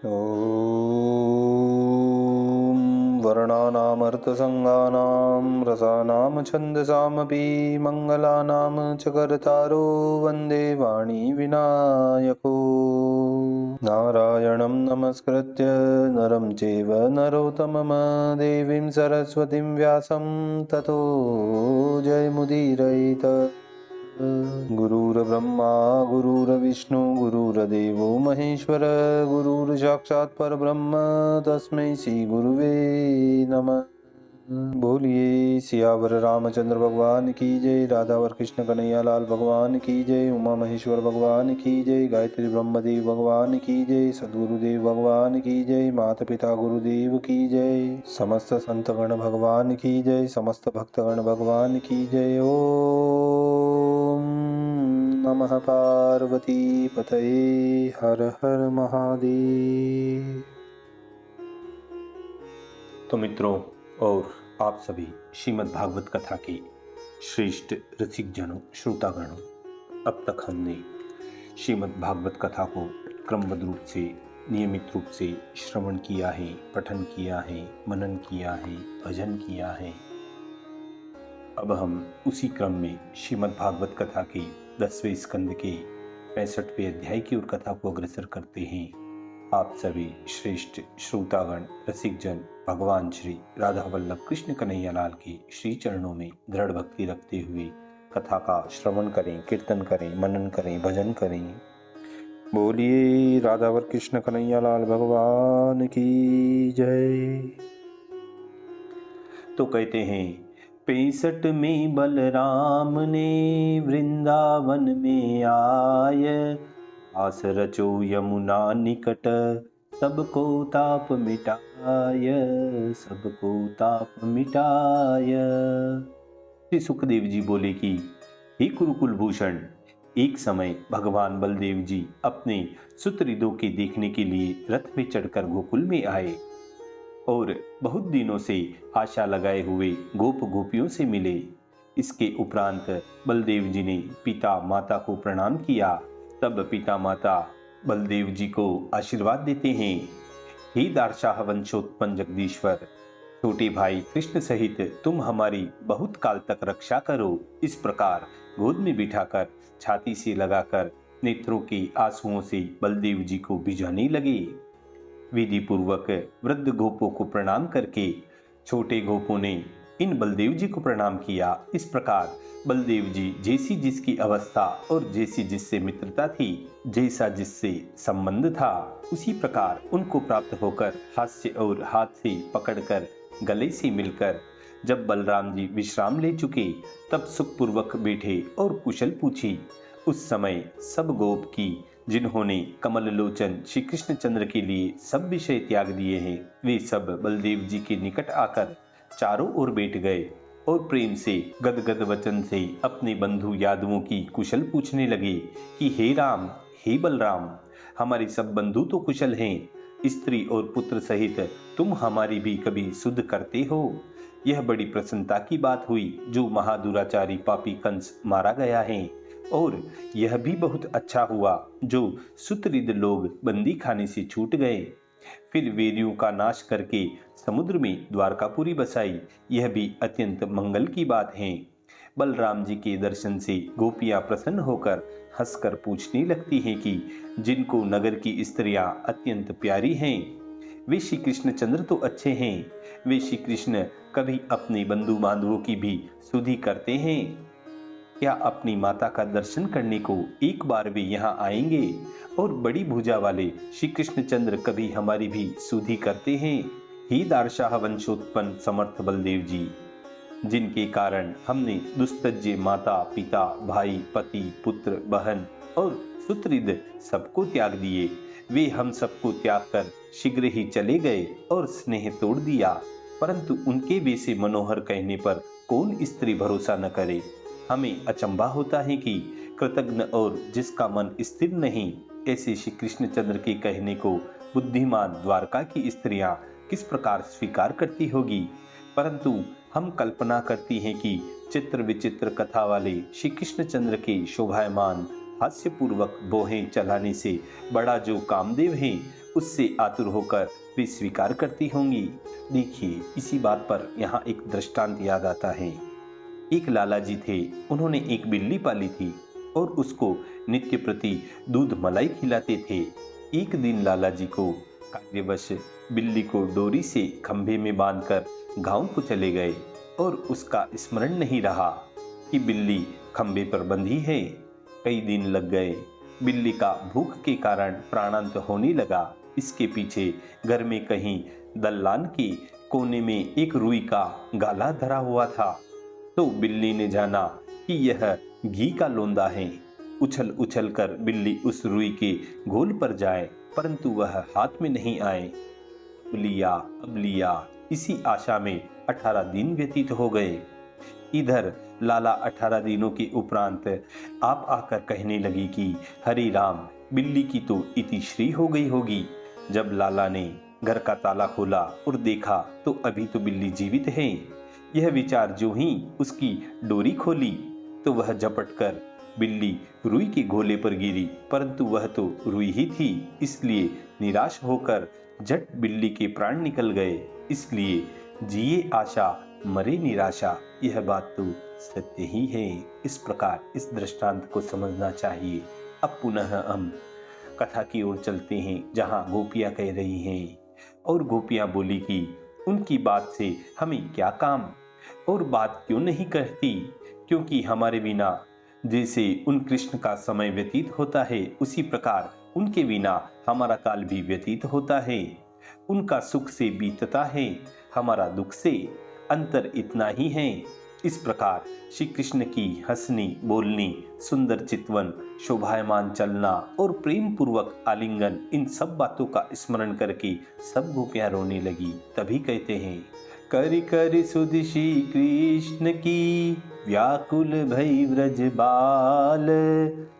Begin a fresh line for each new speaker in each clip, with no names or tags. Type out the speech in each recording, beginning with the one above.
ॐ वर्णानामर्थसङ्गानां रसानां छन्दसामपि मङ्गलानां च कर्तारो वन्दे वाणी विनायको। नारायणं नमस्कृत्य नरं चैव नरोत्तमं देवीं सरस्वतीं व्यासं ततो जयमुदीरयेत्। गुरुर्ब्रह्मा गुरुर्विष्णु गुरुर्देवो महेश्वर गुरुर्साक्षात् परब्रह्म तस्मै श्री गुरुवे नमः। बोलिए सियावर रामचंद्र भगवान की जय, राधावर कृष्ण कन्हैया लाल भगवान की जय, उमा महेश्वर भगवान की जय, गायत्री ब्रह्मदेव भगवान की जय, सद्गुरुदेव भगवान की जय, माता पिता गुरुदेव की जय, समस्त संतगण भगवान की जय, समस्त भक्तगण भगवान की जय। ओम नमः पार्वती पतये, हर हर महादेव। तो मित्रों और आप सभी श्रीमद् भागवत कथा के श्रेष्ठ रसिक जनों, श्रोतागणों, अब तक हमने श्रीमद् भागवत कथा को क्रमबद्ध रूप से, नियमित रूप से श्रवण किया है, पठन किया है, मनन किया है, भजन किया है। अब हम उसी क्रम में श्रीमद् भागवत कथा के 10वें स्कंद के 65वें अध्याय की ओर कथा को अग्रसर करते हैं। आप सभी श्रेष्ठ श्रोतागण, रसिक जन भगवान श्री राधा वल्लभ कृष्ण कन्हैया लाल के श्री चरणों में दृढ़ भक्ति रखते हुए कथा का श्रवण करें, कीर्तन करें, मनन करें, भजन करें। बोलिए राधावर कृष्ण कन्हैया लाल भगवान की जय। तो कहते हैं 65 में बलराम ने वृंदावन में आय, आस रचो यमुना निकट सबको ताप मिटाय, सबको ताप मिटाय। श्री सुखदेव जी बोले कि हे कुरुकुल भूषण, एक समय भगवान बलदेव जी अपने सुतरिदों के देखने के लिए रथ में चढ़कर गोकुल में आए और बहुत दिनों से आशा लगाए हुए गोप गोपियों से मिले। इसके उपरांत बलदेव जी ने पिता माता को प्रणाम किया। तब पिता माता बलदेव जी को आशीर्वाद देते हैं, हे दारशाह वंशोत्पन्न जगदीश्वर, छोटे भाई कृष्ण सहित तुम हमारी बहुत काल तक रक्षा करो। इस प्रकार गोद में बिठाकर छाती से लगाकर नेत्रों के आंसुओं से बलदेव जी को भिजाने लगे। विधि पूर्वक वृद्ध गोपों को प्रणाम करके छोटे गोपों ने इन बलदेव जी को प्रणाम किया। इस प्रकार बलदेव जी जैसी जिसकी अवस्था और जैसी जिससे मित्रता थी, जैसा जिससे संबंध था, उसी प्रकार उनको प्राप्त होकर हास्य और हाथ से पकड़कर गले से मिलकर जब बलराम जी विश्राम ले चुके तब सुखपूर्वक बैठे और कुशल पूछी। उस समय सब गोप की जिन्होंने कमल लोचन श्री कृष्ण चंद्र के लिए सब विषय त्याग दिए हैं, वे सब बलदेव जी के निकट आकर चारों ओर बैठ गए और प्रेम से गदगद वचन से अपने बंधु यादवों की कुशल पूछने लगे कि हे राम, हे बलराम, हमारे सब बंधु तो कुशल हैं, स्त्री और पुत्र सहित तुम हमारी भी कभी सुध करते हो। यह बड़ी प्रसन्नता की बात हुई जो महादुराचारी पापी कंस मारा गया है, और यह भी बहुत अच्छा हुआ जो सुतरिद लोग बंदी खाने से छूट गए। फिर वेरियों का नाश करके समुद्र में द्वारकापुरी बसाई, यह भी अत्यंत मंगल की बात है। बलराम जी के दर्शन से गोपियां प्रसन्न होकर हंसकर पूछने लगती हैं कि जिनको नगर की स्त्रियां अत्यंत प्यारी हैं, वे श्री कृष्ण चंद्र तो अच्छे हैं, वे श्री कृष्ण कभी अपने बंधु बांधवों की भी सुधि करते हैं क्या? अपनी माता का दर्शन करने को एक बार वे यहाँ आएंगे? और बड़ी भुजा वाले श्री कृष्ण चंद्र कभी हमारी भी सुधि करते हैं? ही दारशाह वंशोत्पन्न समर्थ बलदेव जी, जिनके कारण हमने दुस्तज्य माता पिता भाई पति पुत्र बहन और सुतरिद सबको त्याग दिए, वे हम सबको त्याग कर शीघ्र ही चले गए और स्नेह तोड़ दिया। परंतु उनके वैसे मनोहर कहने पर कौन स्त्री भरोसा न करे। हमें अचंभा होता है कि कृतज्ञ और जिसका मन स्थिर नहीं, ऐसे श्री कृष्ण चंद्र के कहने को बुद्धिमान द्वारका की स्त्रियां किस प्रकार स्वीकार करती होगी। परंतु हम कल्पना करती हैं कि चित्र विचित्र कथा वाले श्री कृष्ण चंद्र के शोभायमान हास्यपूर्वक बोहें चलाने से बड़ा जो कामदेव हैं, उससे आतुर होकर वे स्वीकार करती होंगी। देखिए, इसी बात पर यहाँ एक दृष्टांत याद आता है। एक लाला जी थे, उन्होंने एक बिल्ली पाली थी और उसको नित्य प्रति दूध मलाई खिलाते थे। एक दिन लाला जी को कार्यवश बिल्ली को डोरी से खंभे में बांधकर गांव को चले गए और उसका स्मरण नहीं रहा कि बिल्ली खंभे पर बंधी है। कई दिन लग गए। बिल्ली का भूख के कारण प्राणांत होने लगा। इसके पीछे घर में कहीं दल्लान के कोने में एक रुई का गाला धरा हुआ था। तो बिल्ली ने जाना कि यह घी का लोंदा है। उछल उछल कर बिल्ली उस रुई के गोल पर जाए, परंतु वह हाथ में नहीं आए। अब लिया इसी आशा में 18 दिन व्यतीत हो गए। इधर लाला 18 दिनों के उपरांत आप आकर कहने लगी कि हरे राम, बिल्ली की तो इतिश्री हो गई होगी। जब लाला ने घर का ताला खोला और देखा तो अभी तो बिल्ली जीवित है। यह विचार जो ही उसकी डोरी खोली तो वह झपट कर बिल्ली रुई के गोले पर गिरी, परंतु वह तो रुई ही थी। इसलिए निराश होकर झट बिल्ली के प्राण निकल गए। इसलिए जिए आशा मरे निराशा, यह बात तो सत्य ही है। इस प्रकार इस दृष्टांत को समझना चाहिए। अब पुनः हम कथा की ओर चलते हैं, जहां गोपियां कह रही हैं और गोपियां बोली कि उनकी बात से हमें क्या काम, और बात क्यों नहीं कहती, क्योंकि हमारे बिना जैसे उन कृष्ण का समय व्यतीत होता है, उसी प्रकार उनके बिना हमारा काल भी व्यतीत होता है। उनका सुख से बीतता है, हमारा दुख से। अंतर इतना ही है। इस प्रकार श्री कृष्ण की हंसनी बोलनी, सुंदर चितवन, शोभायमान चलना और प्रेम पूर्वक आलिंगन, इन सब बातों का स्मरण करके सब गोपियां रोने लगी। तभी कहते हैं, करि करि सुधि श्री कृष्ण की, व्याकुल भई व्रज बाल,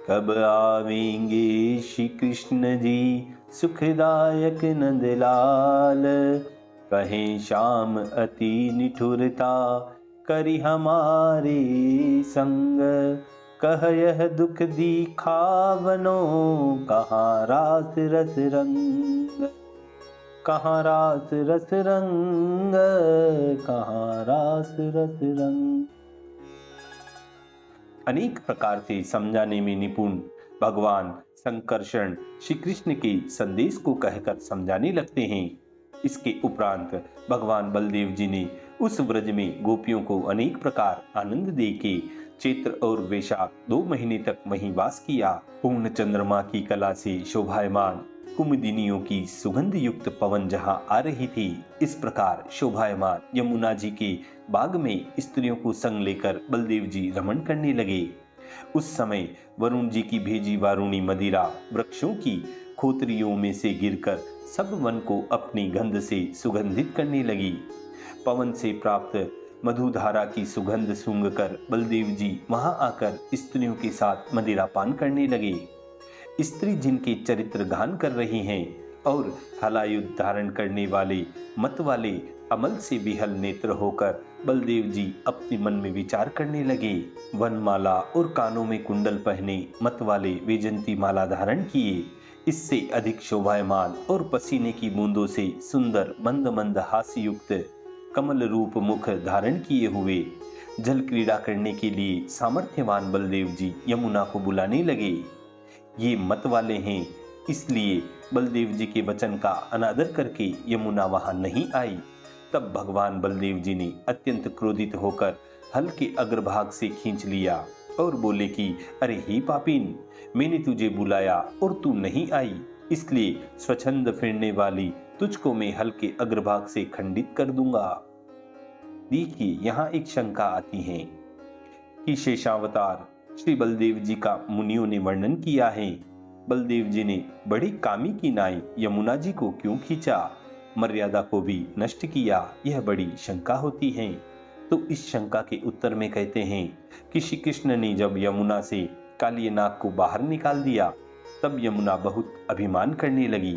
कब आवेंगे श्री कृष्ण जी, सुखदायक नंदलाल। कहें श्याम अति निठुरता, करि हमारे संग, कह यह दुख दिखावनो, कहाँ रास रस रंग, कहाँ रास रस रंग, कहाँ रास रस रंग। अनेक प्रकार से समझाने में निपुण भगवान संकर्षण श्री कृष्ण के संदेश को कहकर समझाने लगते हैं। इसके उपरांत भगवान बलदेव जी ने उस व्रज में गोपियों को अनेक प्रकार आनंद देके चैत्र और वैशाख 2 महीने तक वहीं वास किया। पूर्ण चंद्रमा की कला से शोभायमान कुमुदिनियों की सुगंध युक्त पवन जहां आ रही थी, इस प्रकार शोभायमान यमुना जी के बाग में स्त्रियों को संग लेकर बलदेव जी रमण करने लगे। उस समय वरुण जी की भेजी वारुणी मदिरा वृक्षों की खोतरियों में से गिरकर सब वन को अपनी गंध से सुगंधित करने लगी। पवन से प्राप्त मधुधारा की सुगंध सूंघकर बलदेव जी वहां आकर स्त्रियों के साथ मदिरा पान करने लगे। स्त्री जिनके चरित्र गान कर रही हैं और हलायुध धारण करने वाले मत वाले अमल से विहल नेत्र होकर बलदेव जी अपने मन में विचार करने लगे। वनमाला और कानों में कुंडल पहने मत वाले वैजंती माला धारण किए। इससे अधिक शोभायमान और पसीने की बूंदों से सुंदर मंद मंद हास्य युक्त कमल रूप मुख धारण किए हुए जल क्रीड़ा करने के लिए सामर्थ्यवान बलदेव जी यमुना को बुलाने लगे। ये मत वाले हैं, इसलिए बलदेव जी के वचन का अनादर करके यमुना वहां नहीं आई। तब भगवान बलदेव जी ने अत्यंत क्रोधित होकर हल के अग्रभाग से खींच लिया और बोले कि अरे ही पापीन, मैंने तुझे बुलाया और तू नहीं आई, इसलिए स्वच्छंद फिरने वाली तुझको मैं हल के अग्रभाग से खंडित कर दूंगा। देखिए, यहाँ एक शंका आती है कि शेषावतार श्री बलदेव जी का मुनियों ने वर्णन किया है। बलदेव जी ने बड़ी कामी की नाई यमुना जी को क्यों खींचा, मर्यादा को भी नष्ट किया, यह बड़ी शंका होती है। तो इस शंका के उत्तर में कहते हैं कि श्री कृष्ण ने जब यमुना से कालिय नाग को बाहर निकाल दिया, तब यमुना बहुत अभिमान करने लगी।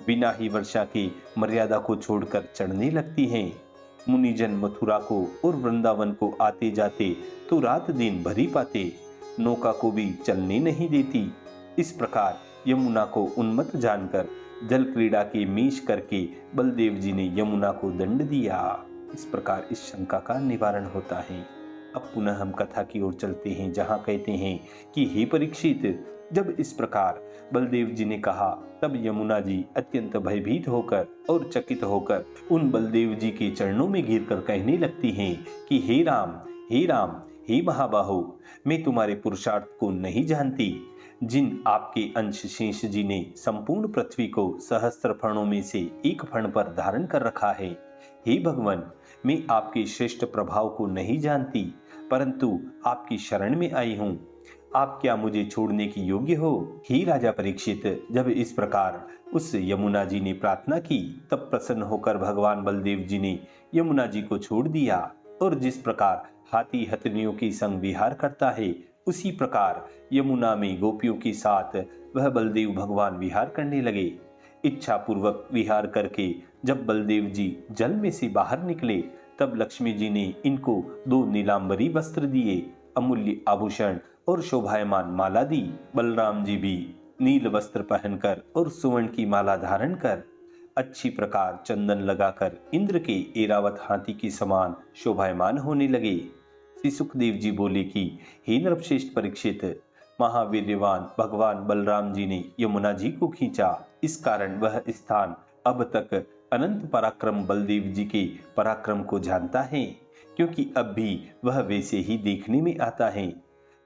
बिना ही वर्षा के मर्यादा को छोड़कर चढ़ने लगती हैं। मुनिजन मथुरा को और वृंदावन को आते जाते तो रात दिन भर ही पाते, नौका को भी चलने नहीं देती। इस प्रकार यमुना को उन्मत्त जानकर जल क्रीड़ा के मीश करके बलदेव जी ने यमुना को दंड दिया। इस प्रकार इस शंका का निवारण होता है। अब पुनः हम कथा की ओर चलते हैं, जहां कहते हैं कि हे परीक्षित, जब इस प्रकार बलदेव जी ने कहा तब यमुना जी अत्यंत भयभीत होकर और चकित होकर उन बलदेव जी के चरणों में गिरकर कहने लगती हैं कि हे राम, हे राम, हे महाबाहो, मैं तुम्हारे पुरुषार्थ को नहीं जानती। जिन आपके अंश शेष जी ने संपूर्ण पृथ्वी को सहस्त्र फणों में से एक फण पर धारण कर रखा है। हे भगवान, मैं आपके श्रेष्ठ प्रभाव को नहीं जानती, परंतु आपकी शरण में आई हूँ। आप क्या मुझे छोड़ने की योग्य हो? हे राजा परीक्षित, जब इस प्रकार उस यमुना जी ने प्रार्थना की, तब प्रसन्न होकर भगवान बलदेव जी ने यमुना जी को छोड़ दिया और जिस प्रकार हाथी हथनियों के संग विहार करता है, उसी प्रकार यमुना में गोपियों के साथ वह बलदेव भगवान विहार करने लगे। इच्छा पूर्वक विहार करके जब बलदेव जी जल में से बाहर निकले, तब लक्ष्मी जी ने इनको 2 नीलांबरी वस्त्र दिए, अमूल्य आभूषण और शोभायमान माला दी। बलराम जी भी नील वस्त्र पहनकर और सुवर्ण की माला धारण कर अच्छी प्रकार चंदन लगाकर इंद्र के एरावत हाथी के समान शोभायमान होने लगे। श्री सुखदेव जी बोले कि हे नरश्रेष्ठ परीक्षित, महावीर्यवान भगवान बलराम जी ने यमुना जी को खींचा, इस कारण वह स्थान अब तक अनंत पराक्रम बलदेव जी के पराक्रम को जानता है, क्योंकि अब भी वह वैसे ही देखने में आता है।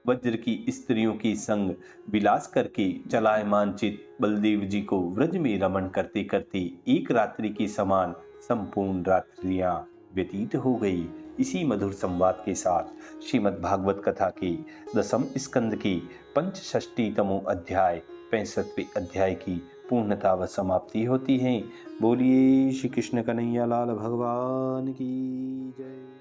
वज्र की स्त्रियों के संग विलास करके चलायमान चित बलदेव जी को व्रज में रमण करते करते एक रात्रि के समान संपूर्ण रात्रियां व्यतीत हो गई। इसी मधुर संवाद के साथ श्रीमद् भागवत कथा के 10वें स्कंद के पंचषष्टितमो अध्याय 65वें अध्याय की पूर्णता व समाप्ति होती है। बोलिए श्री कृष्ण कन्हैया लाल भगवान की जय।